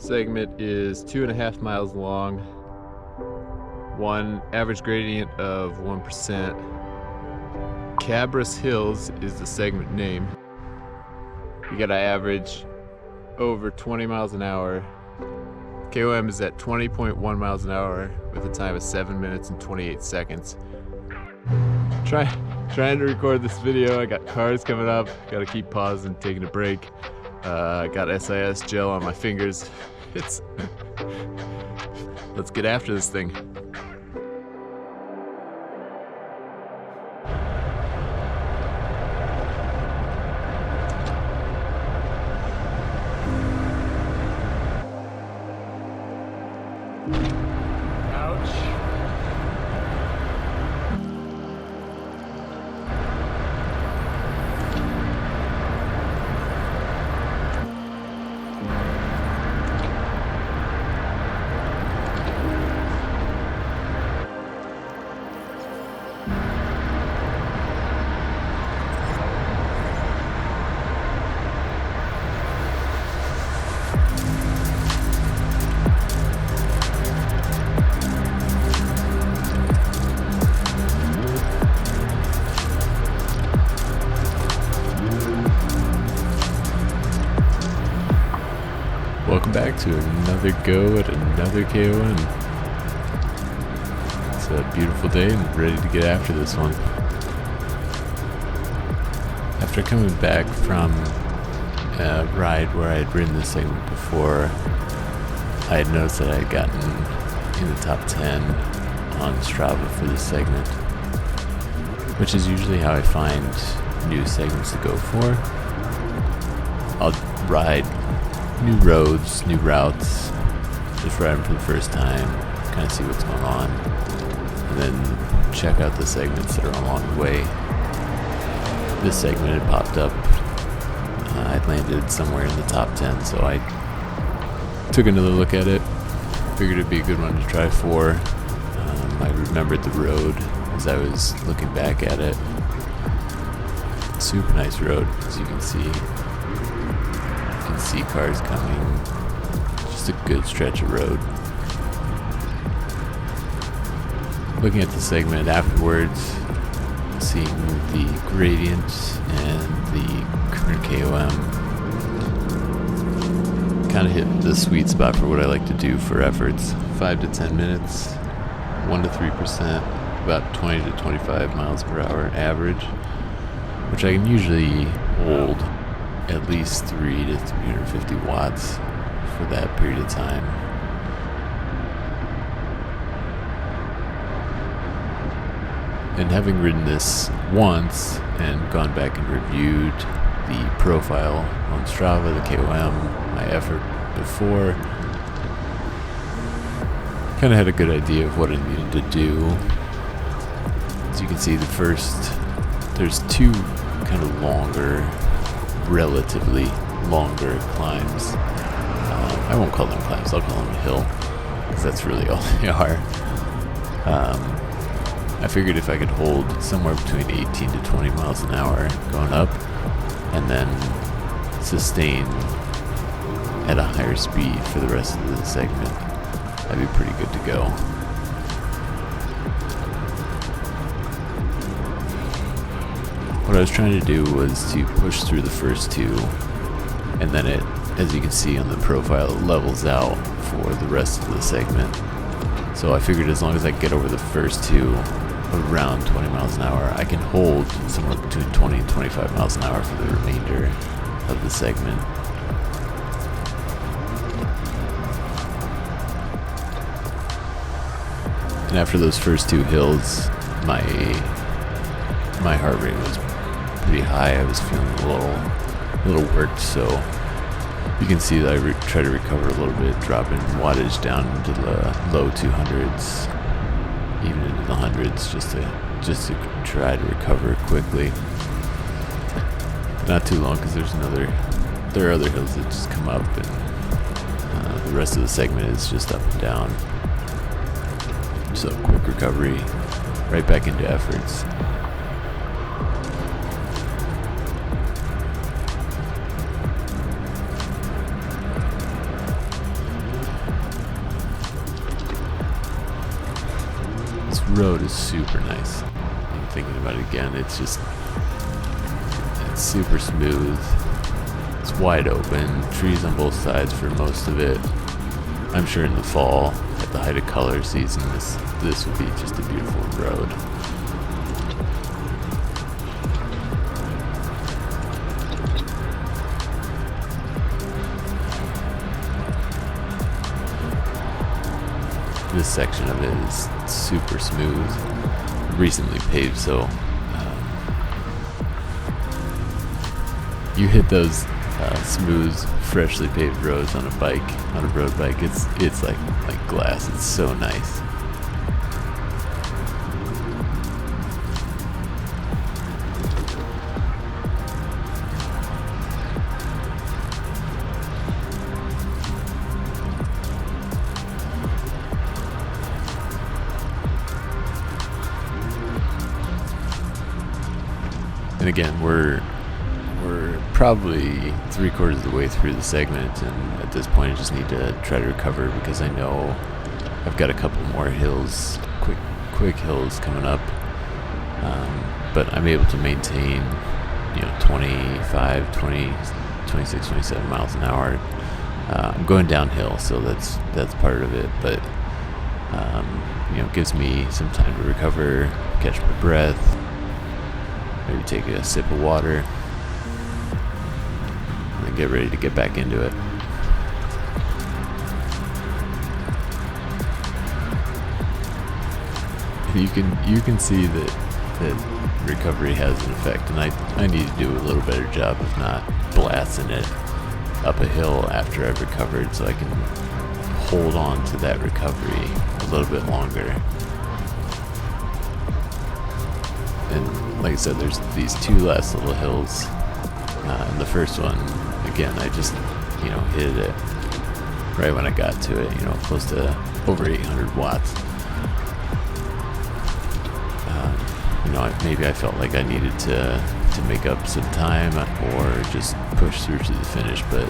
Segment is 2.5 miles long, one average gradient of 1%. Cabras Hills is the segment name. You gotta average over 20 miles an hour. KOM is at 20.1 miles an hour with a time of 7 minutes and 28 seconds. Trying to record this video. I got cars coming up, gotta keep pausing, taking a break. I got SIS gel on my fingers. Let's get after this thing. Welcome back to another go at another KOM. It's a beautiful day and ready to get after this one. After coming back from a ride where I had ridden this segment before, I had noticed that I had gotten in the top 10 on Strava for this segment, which is usually how I find new segments to go for. I'll ride new roads, new routes, just ride them for the first time, kind of see what's going on, and then check out the segments that are along the way. This segment had popped up. I'd landed somewhere in the top 10, so I took another look at it, figured it'd be a good one to try for. I remembered the road as I was looking back at it. Super nice road, as you can see. See cars coming, just a good stretch of road. Looking at the segment afterwards, seeing the gradient and the current KOM, kind of hit the sweet spot for what I like to do for efforts. 5 to 10 minutes, 1 to 3%, about 20 to 25 miles per hour average, which I can usually hold at least 3 to 350 watts for that period of time. And having ridden this once and gone back and reviewed the profile on Strava, the KOM, my effort before, kind of had a good idea of what I needed to do. As you can see, there's two kind of longer, relatively longer climbs. I won't call them climbs, I'll call them a hill, because that's really all they are. I figured if I could hold somewhere between 18 to 20 miles an hour going up, and then sustain at a higher speed for the rest of the segment, I'd be pretty good to go. What I was trying to do was to push through the first two, and then it, as you can see on the profile, it levels out for the rest of the segment. So I figured as long as I get over the first two around 20 miles an hour, I can hold somewhere between 20 and 25 miles an hour for the remainder of the segment. And after those first two hills, my heart rate was pretty high. I was feeling a little worked, so you can see that I try to recover a little bit, dropping wattage down into the low 200s, even into the hundreds, just to try to recover quickly. Not too long, because there are other hills that just come up, and the rest of the segment is just up and down. So quick recovery, right back into efforts. road is super nice. I'm thinking about it again. It's super smooth. It's wide open. Trees on both sides for most of it. I'm sure in the fall, at the height of color season, this would be just a beautiful road. This section of it is super smooth, recently paved, so you hit those smooth, freshly paved roads on a road bike. It's like glass. It's so nice. And again, we're probably 3/4 of the way through the segment, and at this point I just need to try to recover, because I know I've got a couple more hills, quick hills coming up, but I'm able to maintain 25, 20, 26, 27 miles an hour. I'm going downhill, so that's part of it, but gives me some time to recover, catch my breath, maybe take a sip of water, and then get ready to get back into it. You can see that recovery has an effect, and I need to do a little better job of not blasting it up a hill after I've recovered, so I can hold on to that recovery a little bit longer. And like I said, there's these two last little hills, and the first one, again, I just hit it right when I got to it, close to over 800 watts. Maybe I felt like I needed to make up some time or just push through to the finish, but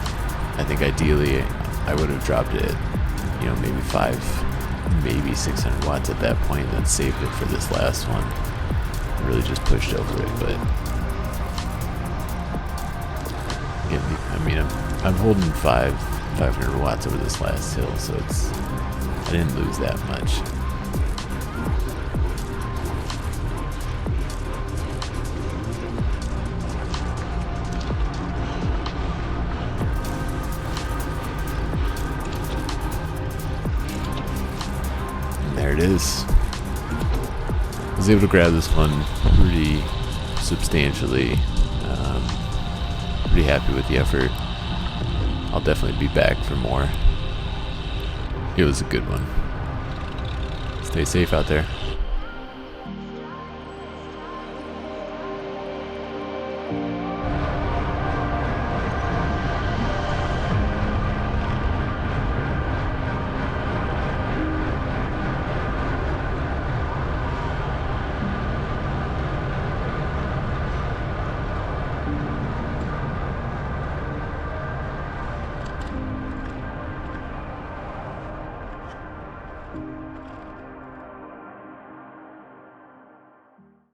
I think ideally I would have dropped it, maybe 5, maybe 600 watts at that point, and then saved it for this last one. Really just pushed over it, but again, I'm holding 500 watts over this last hill, so I didn't lose that much. There it is. I was able to grab this one pretty substantially. Pretty happy with the effort. I'll definitely be back for more. It was a good one. Stay safe out there.